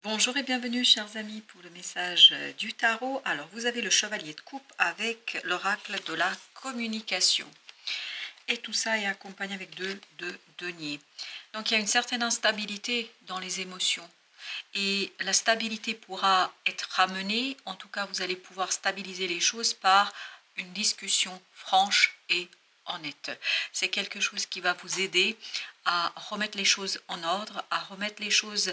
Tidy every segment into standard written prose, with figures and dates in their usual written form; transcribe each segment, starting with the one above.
Bonjour et bienvenue chers amis pour le message du tarot. Alors vous avez le chevalier de coupe avec l'oracle de la communication. Et tout ça est accompagné avec deux deniers. Donc il y a une certaine instabilité dans les émotions. Et la stabilité pourra être ramenée, en tout cas vous allez pouvoir stabiliser les choses par une discussion franche et honnête. C'est quelque chose qui va vous aider à remettre les choses en ordre, à remettre les choses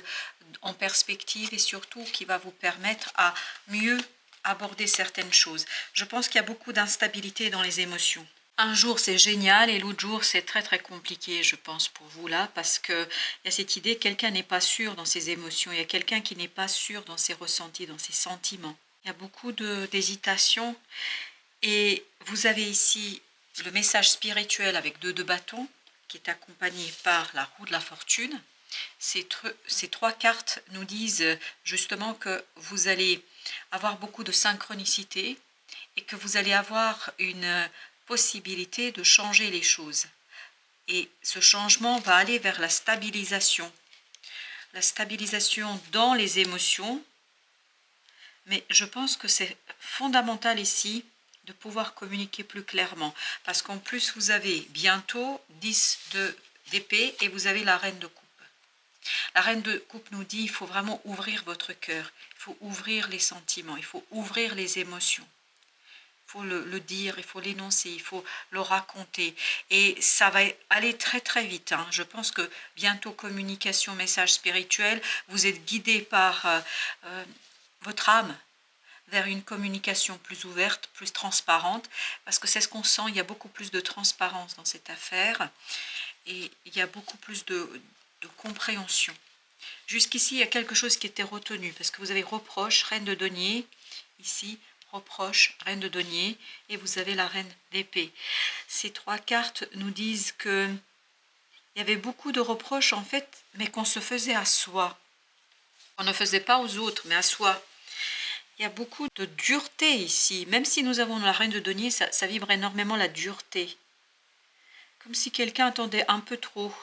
en perspective et surtout qui va vous permettre à mieux aborder certaines choses. Je pense qu'il y a beaucoup d'instabilité dans les émotions. Un jour c'est génial et l'autre jour c'est très compliqué, je pense, pour vous là, parce qu'il y a cette idée que quelqu'un n'est pas sûr dans ses émotions, il y a quelqu'un qui n'est pas sûr dans ses ressentis, dans ses sentiments. Il y a beaucoup d'hésitation et vous avez ici le message spirituel avec deux de bâtons qui est accompagné par la roue de la fortune. Ces trois cartes nous disent justement que vous allez avoir beaucoup de synchronicité et que vous allez avoir une possibilité de changer les choses. Et ce changement va aller vers la stabilisation dans les émotions. Mais je pense que c'est fondamental ici de pouvoir communiquer plus clairement. Parce qu'en plus, vous avez bientôt 10 d'épée et vous avez la reine de coupe. La reine de coupe nous dit il faut vraiment ouvrir votre cœur, il faut ouvrir les sentiments, il faut ouvrir les émotions. Il faut le dire, il faut l'énoncer, il faut le raconter. Et ça va aller très vite. Je pense que bientôt, communication, message spirituel, vous êtes guidé par votre âme vers une communication plus ouverte, plus transparente, parce que c'est ce qu'on sent, il y a beaucoup plus de transparence dans cette affaire et il y a beaucoup plus de compréhension. Jusqu'ici, il y a quelque chose qui était retenu, parce que vous avez reproche, reine de denier, ici, reproche, reine de denier, et vous avez la reine d'épée. Ces trois cartes nous disent que il y avait beaucoup de reproches, en fait, mais qu'on se faisait à soi. On ne faisait pas aux autres, mais à soi. Il y a beaucoup de dureté ici. Même si nous avons la reine de denier, ça vibre énormément la dureté. Comme si quelqu'un attendait un peu trop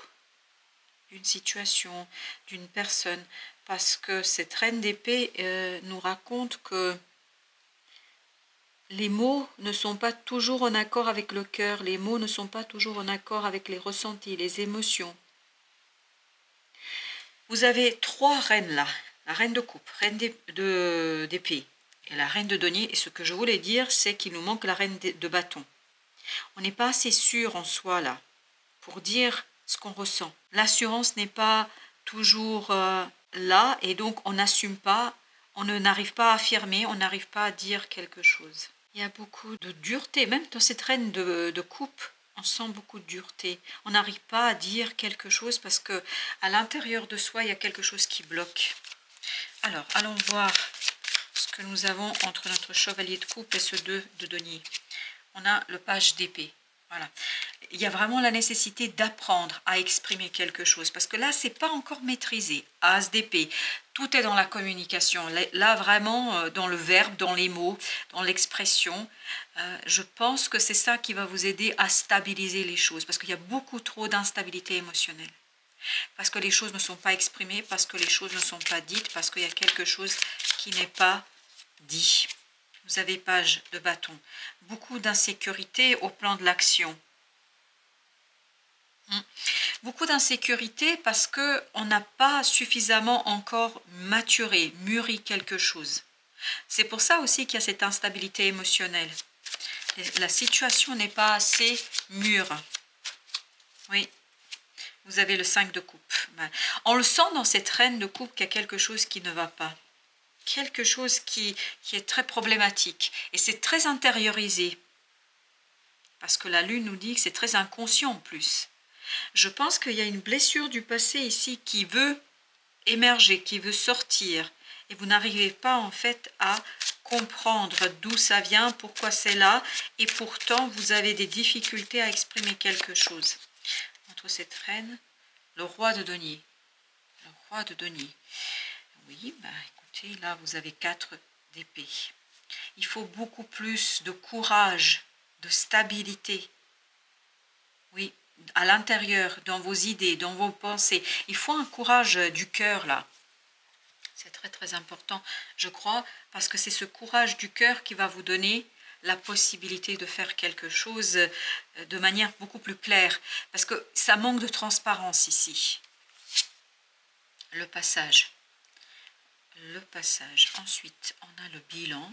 d'une situation, d'une personne. Parce que cette reine d'épée nous raconte que les mots ne sont pas toujours en accord avec le cœur, les mots ne sont pas toujours en accord avec les ressentis, les émotions. Vous avez trois reines là, la reine de coupe, reine d'épée et la reine de denier. Et ce que je voulais dire, c'est qu'il nous manque la reine de bâton. On n'est pas assez sûr en soi là pour dire ce qu'on ressent. L'assurance n'est pas toujours là et donc on n'assume pas, on n'arrive pas à affirmer, on n'arrive pas à dire quelque chose. Il y a beaucoup de dureté, même dans cette reine de coupe, on sent beaucoup de dureté. On n'arrive pas à dire quelque chose parce que à l'intérieur de soi, il y a quelque chose qui bloque. Alors, allons voir ce que nous avons entre notre chevalier de coupe et ce 2 de denier. On a le page d'épée. Voilà. Il y a vraiment la nécessité d'apprendre à exprimer quelque chose parce que là, c'est pas encore maîtrisé. As d'épée, tout est dans la communication. Là, vraiment, dans le verbe, dans les mots, dans l'expression. Je pense que c'est ça qui va vous aider à stabiliser les choses parce qu'il y a beaucoup trop d'instabilité émotionnelle. Parce que les choses ne sont pas exprimées, parce que les choses ne sont pas dites, parce qu'il y a quelque chose qui n'est pas dit. Vous avez page de bâton. Beaucoup d'insécurité au plan de l'action. Beaucoup d'insécurité parce qu'on n'a pas suffisamment encore maturé, mûri quelque chose. C'est pour ça aussi qu'il y a cette instabilité émotionnelle. La situation n'est pas assez mûre. Oui, vous avez le 5 de coupe. On le sent dans cette reine de coupe qu'il y a quelque chose qui ne va pas. Quelque chose qui est très problématique. Et c'est très intériorisé. Parce que la lune nous dit que c'est très inconscient en plus. Je pense qu'il y a une blessure du passé ici qui veut émerger, qui veut sortir. Et vous n'arrivez pas en fait à comprendre d'où ça vient, pourquoi c'est là. Et pourtant, vous avez des difficultés à exprimer quelque chose. Entre cette reine, le roi de denier. Le roi de denier. Oui, écoutez, là vous avez 4 d'épée. Il faut beaucoup plus de courage, de stabilité. Oui, à l'intérieur, dans vos idées, dans vos pensées. Il faut un courage du cœur là. C'est très très important, je crois, parce que c'est ce courage du cœur qui va vous donner la possibilité de faire quelque chose de manière beaucoup plus claire, parce que ça manque de transparence ici. Le passage. Le passage. Ensuite, on a le bilan.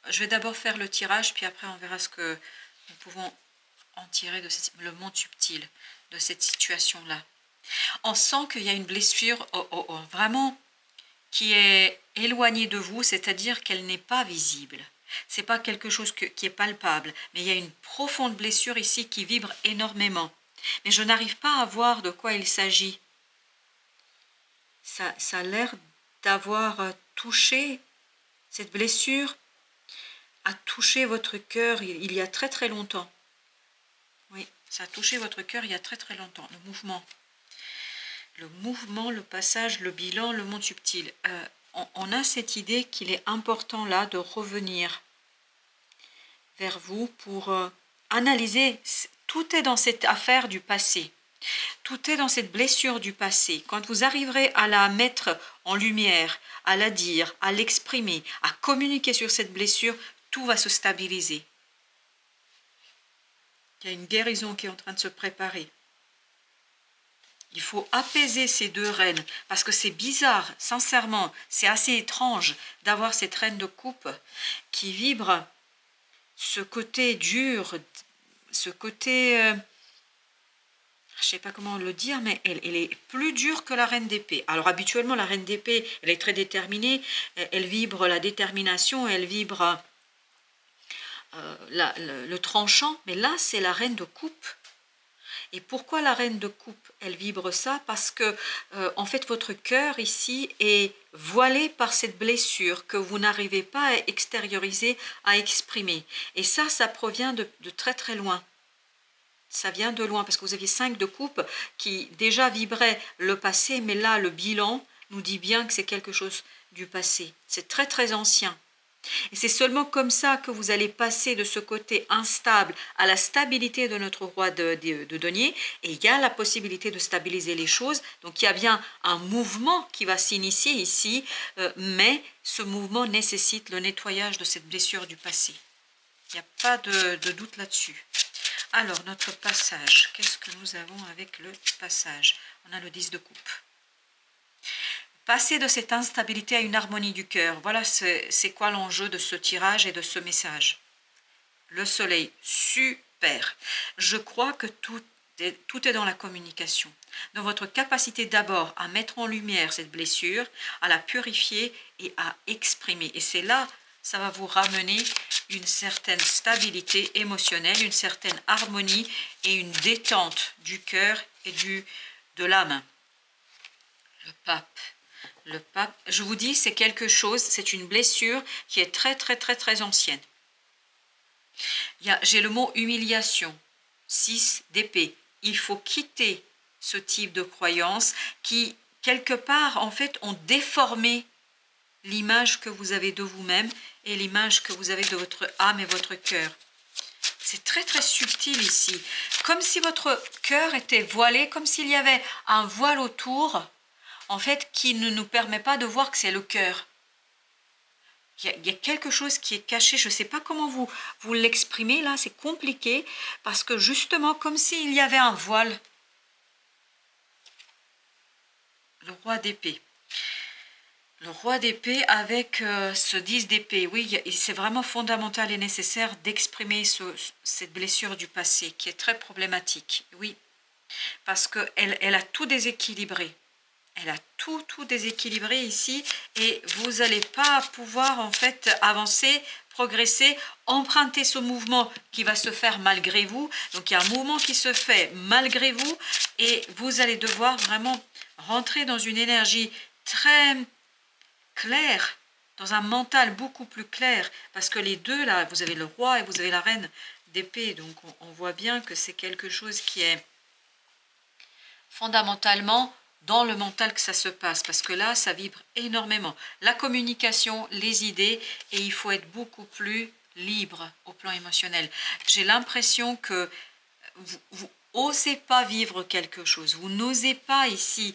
Je vais d'abord faire le tirage, puis après on verra ce que nous pouvons en tirer de le monde subtil de cette situation-là. On sent qu'il y a une blessure vraiment qui est éloignée de vous, c'est-à-dire qu'elle n'est pas visible. C'est pas quelque chose qui est palpable, mais il y a une profonde blessure ici qui vibre énormément. Mais je n'arrive pas à voir de quoi il s'agit. Ça a l'air d'avoir touché, cette blessure a touché votre cœur il y a très très longtemps. Oui, ça a touché votre cœur il y a très très longtemps, le mouvement. Le mouvement, le passage, le bilan, le monde subtil. On a cette idée qu'il est important là de revenir vers vous pour analyser. Tout est dans cette affaire du passé. Tout est dans cette blessure du passé. Quand vous arriverez à la mettre en lumière, à la dire, à l'exprimer, à communiquer sur cette blessure, tout va se stabiliser. Il y a une guérison qui est en train de se préparer. Il faut apaiser ces deux reines, parce que c'est bizarre, sincèrement, c'est assez étrange d'avoir cette reine de coupe qui vibre ce côté dur, ce côté, je ne sais pas comment le dire, mais elle est plus dure que la reine d'épée. Alors habituellement, la reine d'épée, elle est très déterminée, elle vibre la détermination, elle vibre le tranchant, mais là, c'est la reine de coupe. Et pourquoi la reine de coupe, elle vibre ça? Parce que, en fait, votre cœur ici est voilé par cette blessure que vous n'arrivez pas à extérioriser, à exprimer. Et ça provient de très très loin. Ça vient de loin, parce que vous aviez 5 de coupe qui déjà vibraient le passé, mais là, le bilan nous dit bien que c'est quelque chose du passé. C'est très très ancien. Et c'est seulement comme ça que vous allez passer de ce côté instable à la stabilité de notre roi de denier. Et il y a la possibilité de stabiliser les choses. Donc il y a bien un mouvement qui va s'initier ici, mais ce mouvement nécessite le nettoyage de cette blessure du passé. Il n'y a pas de doute là-dessus. Alors, notre passage. Qu'est-ce que nous avons avec le passage? On a le 10 de coupe. Passer de cette instabilité à une harmonie du cœur. Voilà c'est quoi l'enjeu de ce tirage et de ce message. Le soleil, super. Je crois que tout est dans la communication. Dans votre capacité d'abord à mettre en lumière cette blessure, à la purifier et à exprimer. Et c'est là, ça va vous ramener une certaine stabilité émotionnelle, une certaine harmonie et une détente du cœur et de l'âme. Le pape. Le pape, je vous dis, c'est quelque chose, c'est une blessure qui est très, très, très, très ancienne. J'ai le mot humiliation, 6 d'épée. Il faut quitter ce type de croyances qui, quelque part, en fait, ont déformé l'image que vous avez de vous-même et l'image que vous avez de votre âme et votre cœur. C'est très, très subtil ici. Comme si votre cœur était voilé, comme s'il y avait un voile autour, en fait, qui ne nous permet pas de voir que c'est le cœur. Il y a quelque chose qui est caché, je ne sais pas comment vous l'exprimez là, c'est compliqué, parce que justement, comme s'il y avait un voile. Le roi d'épée. Le roi d'épée avec ce 10 d'épée, oui, c'est vraiment fondamental et nécessaire d'exprimer cette blessure du passé qui est très problématique, oui, parce qu'elle a tout déséquilibré. Elle a tout déséquilibré ici et vous n'allez pas pouvoir en fait avancer, progresser, emprunter ce mouvement qui va se faire malgré vous. Donc il y a un mouvement qui se fait malgré vous et vous allez devoir vraiment rentrer dans une énergie très claire, dans un mental beaucoup plus clair, parce que les deux là, vous avez le roi et vous avez la reine d'épée, donc on voit bien que c'est quelque chose qui est fondamentalement dans le mental que ça se passe, parce que là, ça vibre énormément. La communication, les idées, et il faut être beaucoup plus libre au plan émotionnel. J'ai l'impression que vous n'osez pas vivre quelque chose, vous n'osez pas ici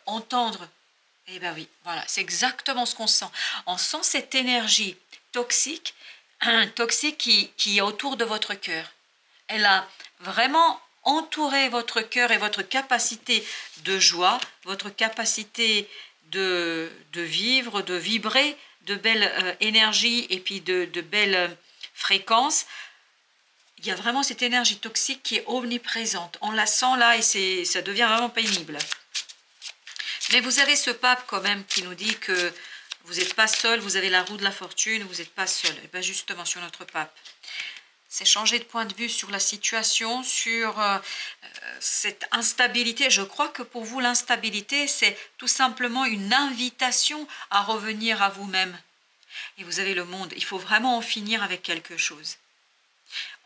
entendre Eh bien oui, voilà, c'est exactement ce qu'on sent. On sent cette énergie toxique, toxique qui est autour de votre cœur. Elle a vraiment entouré votre cœur et votre capacité de joie, votre capacité de vivre, de vibrer de belles énergies et puis de belles fréquences. Il y a vraiment cette énergie toxique qui est omniprésente. On la sent là et ça devient vraiment pénible. Mais vous avez ce pape quand même qui nous dit que vous n'êtes pas seul, vous avez la roue de la fortune, vous n'êtes pas seul. Et bien justement sur notre pape. C'est changer de point de vue sur la situation, sur cette instabilité. Je crois que pour vous, l'instabilité, c'est tout simplement une invitation à revenir à vous-même. Et vous avez le monde, il faut vraiment en finir avec quelque chose.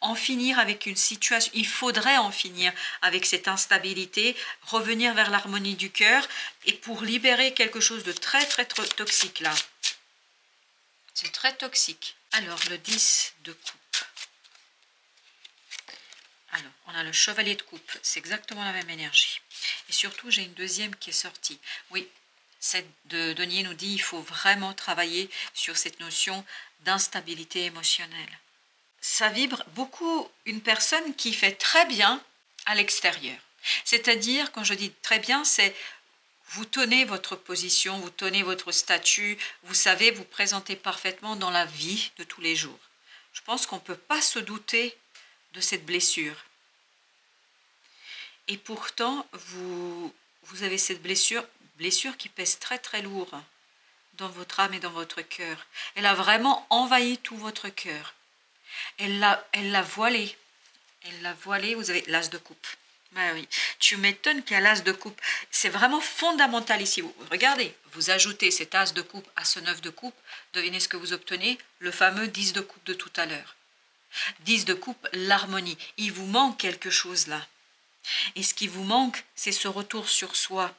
En finir avec une situation, il faudrait en finir avec cette instabilité, revenir vers l'harmonie du cœur et pour libérer quelque chose de très très toxique là. C'est très toxique. Alors le 10 de coupe. Alors on a le chevalier de coupe, c'est exactement la même énergie. Et surtout j'ai une deuxième qui est sortie. Oui, cette de denier nous dit il faut vraiment travailler sur cette notion d'instabilité émotionnelle. Ça vibre beaucoup une personne qui fait très bien à l'extérieur. C'est-à-dire, quand je dis très bien, c'est vous tenez votre position, vous tenez votre statut, vous savez vous présenter parfaitement dans la vie de tous les jours. Je pense qu'on ne peut pas se douter de cette blessure. Et pourtant, vous avez cette blessure qui pèse très très lourd dans votre âme et dans votre cœur. Elle a vraiment envahi tout votre cœur. Elle l'a voilé. Elle l'a voilé. Vous avez l'as de coupe. Ben oui. Tu m'étonnes qu'il y a l'as de coupe. C'est vraiment fondamental ici. Regardez, vous ajoutez cet as de coupe à ce 9 de coupe. Devinez ce que vous obtenez. Le fameux 10 de coupe de tout à l'heure. 10 de coupe, l'harmonie. Il vous manque quelque chose là. Et ce qui vous manque, c'est ce retour sur soi.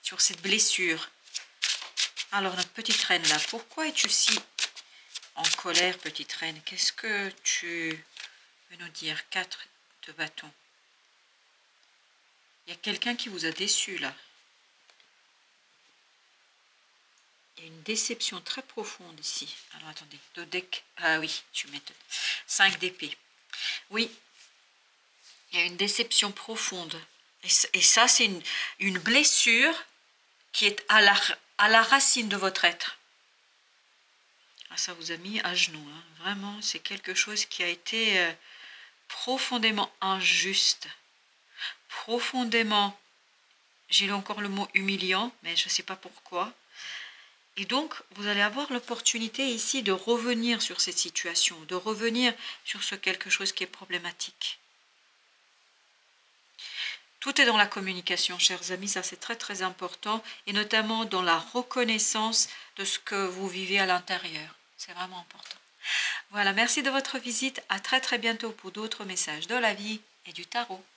Sur cette blessure. Alors notre petite reine là, pourquoi es-tu si en colère, petite reine? Qu'est-ce que tu veux nous dire? 4 de bâton. Il y a quelqu'un qui vous a déçu là. Il y a une déception très profonde ici. Alors attendez, 2 decks. Ah oui, tu m'étonnes. 5 d'épée. Oui, il y a une déception profonde. Et ça, c'est une blessure qui est à la racine de votre être. Ah, ça vous a mis à genoux. Hein. Vraiment, c'est quelque chose qui a été profondément injuste. Profondément, j'ai encore le mot humiliant, mais je ne sais pas pourquoi. Et donc, vous allez avoir l'opportunité ici de revenir sur cette situation, de revenir sur ce quelque chose qui est problématique. Tout est dans la communication, chers amis, ça c'est très très important, et notamment dans la reconnaissance de ce que vous vivez à l'intérieur. C'est vraiment important. Voilà, merci de votre visite, à très très bientôt pour d'autres messages de la vie et du tarot.